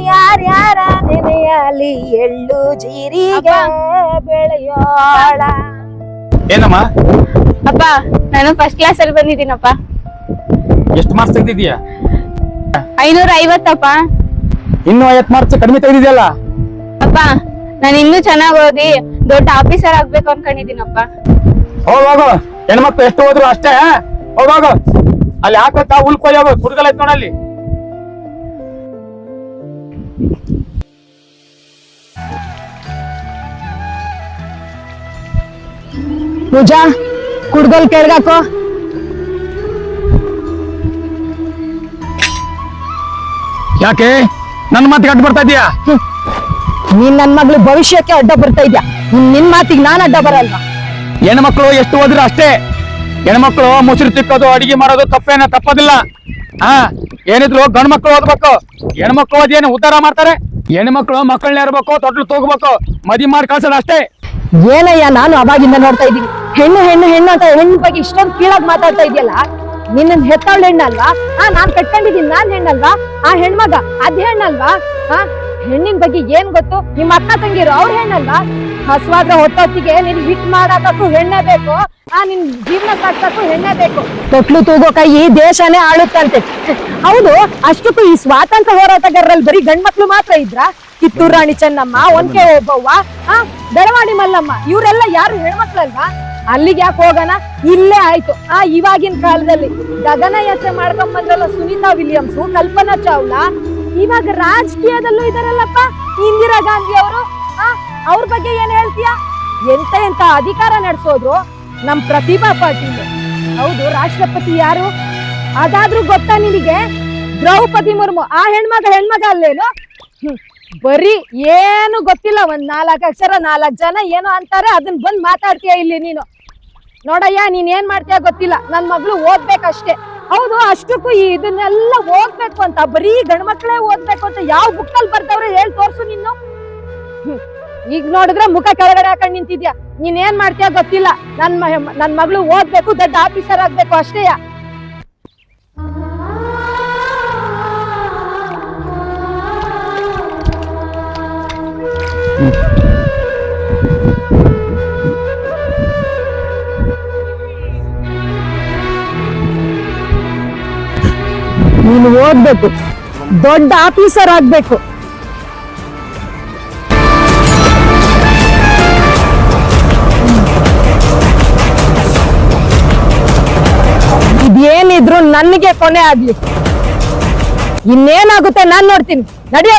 ಯಾರ್ಯಾರ ನೆನೆಯಲಿ ಎಳ್ಳು ಜೀರಿಗೆ ಬೆಳೆಯೋಳ. ಏನಮ್ಮ? ಅಪ್ಪ ನಾನು ಫಸ್ಟ್ ಕ್ಲಾಸ್ ಅಲ್ಲಿ ಬಂದಿದ್ದೀನಪ್ಪ. ಎಷ್ಟು ಮಾರ್ಕ್ಸ್ ತೆಗ್ದಿದ್ಯಾ? 550 ಇನ್ನು 50 ಮಾರ್ಕ್ಸ್ ಕಡಿಮೆ ತೆಗ್ದಿದ್ಯಲ್ಲ. ಅಪ್ಪ ನಾನು ಇನ್ನೂ ಚೆನ್ನಾಗ್ ಓದಿ ದೊಡ್ಡ ಆಫೀಸರ್ ಆಗ್ಬೇಕು ಅನ್ಕೊಂಡಿದ್ದೀನಪ್ಪ. ಹೋಗು, ಹೆಣ್ಮಕ್ಳು ಎಷ್ಟು ಹೋದ್ರು ಅಷ್ಟೇ. ಹೋಗು, ಅಲ್ಲಿ ಹಾಕೋತಾ ಉಳ್ಕೊಯ್ ಹೋಗು, ಕುಡ್ಗಲ್ ಐತ್ ನೋಡಲ್ಲಿ. ಪೂಜಾ ಕುಡ್ಗೋಲ್ ಕೆಳಗಾಕೋ. ಯಾಕೆ ನನ್ನ ಮಾತಿಗೆ ಅಡ್ಡ ಬರ್ತಾ ಇದೀಯಾ? ನೀನ್ ನನ್ ಮಗಳು ಭವಿಷ್ಯಕ್ಕೆ ಅಡ್ಡ ಬರ್ತಾ ಇದ್ಯಾ. ನಿನ್ ಮಾತಿಗೆ ನಾನ್ ಅಡ್ಡ ಬರಲ್ವಾ? ಹೆಣ್ಮಕ್ಳು ಎಷ್ಟು ಹೋದ್ರು ಅಷ್ಟೇ. ಹೆಣ್ಮಕ್ಳು ಮುಸುರು ತಿಕ್ಕೋದು ಅಡಿಗೆ ಮಾಡೋದು ತಪ್ಪೋದಿಲ್ಲ. ಏನಿದ್ರು ಗಂಡ್ ಮಕ್ಳು ಓದ್ಬೇಕು. ಹೆಣ್ಮಕ್ಳು ಓದಿ ಏನು ಉದ್ಧಾರ ಮಾಡ್ತಾರೆ? ಹೆಣ್ಮಕ್ಳು ಮಕ್ಕಳನ್ನ ಇರ್ಬೇಕು, ತೊಟ್ಲು ತೂಗ್ಬೇಕು, ಮದಿ ಮಾಡಿ ಕಳ್ಸೋದು ಅಷ್ಟೇ. ಏನಯ್ಯ, ನಾನು ಅವಾಗಿಂದ ನೋಡ್ತಾ ಇದ್ದೀನಿ. ಹೆಣ್ಣು ಹೆಣ್ಣು ಹೆಣ್ಣು ಅಂತ ಹೆಣ್ಣು ಬಗ್ಗೆ ಇಷ್ಟೊಂದು ಕೀಳಾಗಿ ಮಾತಾಡ್ತಾ ಇದೆಯಲ್ಲ. ನಿನ್ನ ಹೆತ್ತವಳ ಹೆಣ್ಣಲ್ವಾ? ನಾನ್ ಕಟ್ಕೊಂಡಿದ್ದೀನಿ, ನಾನ್ ಹೆಣ್ಣಲ್ವಾ? ಆ ಹೆಣ್ಮಗ ಅದ್ ಹೆಣ್ಣಲ್ವಾ? ಹೆಣ್ಣಿನ ಬಗ್ಗೆ ಏನ್ ಗೊತ್ತು? ನಿಮ್ಮ ಅಕ್ಕ ತಂಗಿರು ಅವ್ರ ಹೆಣ್ಣಲ್ವಾ? ಹಸುವಾದ್ರೆ ಹೊತ್ತೊತ್ತಿಗೆ ನಿನ್ ಹಿಟ್ ಮಾಡಾಕೂ ಹೆಣ್ಣೆ ಬೇಕು. ನಿನ್ ಜೀವನ ಸಾಕ್ಸಕ್ಕೂ ಹೆಣ್ಣೆ ಬೇಕು. ತೊಟ್ಲು ತೂಗೋ ಕೈ ದೇಶನೇ ಆಳುತ್ತಂತೆ. ಹೌದು, ಅಷ್ಟಕ್ಕೂ ಈ ಸ್ವಾತಂತ್ರ್ಯ ಹೋರಾಟಗಾರರಲ್ಲಿ ಬರೀ ಗಂಡ್ಮಕ್ಳು ಮಾತ್ರ ಇದ್ರ? ಕಿತ್ತೂರು ರಾಣಿ ಚೆನ್ನಮ್ಮ, ಒನ್ಕೆ ಓಬವ್ವ, ಬೆಳವಾಡಿ ಮಲ್ಲಮ್ಮ, ಇವರೆಲ್ಲ ಯಾರು ಹೆಣ್ಮಕ್ಳಲ್ವಾ? ಅಲ್ಲಿಗೆ ಯಾಕೆ ಹೋಗೋಣ? ಇಲ್ಲೇ ಆಯ್ತು. ಇವಾಗಿನ ಕಾಲದಲ್ಲಿ ಗಗನಯಾತ್ರೆ ಮಾಡ್ಕೊಂಡ್ ಬಂದ್ರಲ್ಲ ಸುನೀತಾ ವಿಲಿಯಮ್ಸ್, ಕಲ್ಪನಾ ಚಾವ್ಲಾ, ಇವಾಗ ರಾಜಕೀಯದಲ್ಲೂ ಇದಾರಲ್ಲಪ್ಪ ಇಂದಿರಾ ಗಾಂಧಿ ಅವರು. ಅವ್ರ ಬಗ್ಗೆ ಏನ್ ಹೇಳ್ತೀಯ? ಎಂತ ಅಧಿಕಾರ ನಡೆಸೋದ್ರು ನಮ್ ಪ್ರತಿಭಾ ಪಾಟೀಲ್. ಹೌದು, ರಾಷ್ಟ್ರಪತಿ ಯಾರು ಅದಾದ್ರೂ ಗೊತ್ತಾ ನಿನಗೆ? ದ್ರೌಪದಿ ಮುರ್ಮು. ಆ ಹೆಣ್ಮಗ ಅಲ್ಲೇನು? ಬರೀ ಏನು ಗೊತ್ತಿಲ್ಲ. ಒಂದ್ 4 ಅಕ್ಷರ 4 ಜನ ಏನೋ ಅಂತಾರೆ, ಅದನ್ನ ಬಂದ್ ಮಾತಾಡ್ತೀಯ ಇಲ್ಲಿ ನೀನು. ನೋಡಯ್ಯ, ನೀನ್ ಏನ್ ಮಾಡ್ತೀಯ ಗೊತ್ತಿಲ್ಲ. ನನ್ ಮಗಳು ಓದ್ಬೇಕಷ್ಟೇ. ಹೌದು, ಅಷ್ಟಕ್ಕೂ ಇದನ್ನೆಲ್ಲ ಓದ್ಬೇಕು ಅಂತ, ಬರೀ ಗಂಡ್ಮಕ್ಳೇ ಓದ್ಬೇಕು ಅಂತ ಯಾವ ಬುಕ್ಕಲ್ಲಿ ಬರ್ತಾವ್ರೆ ಹೇಳಿ ತೋರ್ಸು ನೀನು. ಈಗ ನೋಡಿದ್ರೆ ಮುಖ ಕೆಳಗಡೆ ಹಾಕೊಂಡ್ ನಿಂತಿದ್ಯಾ. ನೀನ್ ಏನ್ ಮಾಡ್ತೀಯ ಗೊತ್ತಿಲ್ಲ. ನನ್ ಮಗಳು ಓದ್ಬೇಕು, ದೊಡ್ಡ ಆಫೀಸರ್ ಆಗ್ಬೇಕು ಅಷ್ಟೇಯ. ನೀನು ಓದ್ಬೇಕು, ದೊಡ್ಡ ಆಫೀಸರ್ ಆಗ್ಬೇಕು. ಇದೇನಿದ್ರು ನನಗೆ ಕೊನೆ ಆಗ್ಲಿ. ಇನ್ನೇನಾಗುತ್ತೆ ನಾನ್ ನೋಡ್ತೀನಿ. ನಡಿಯ.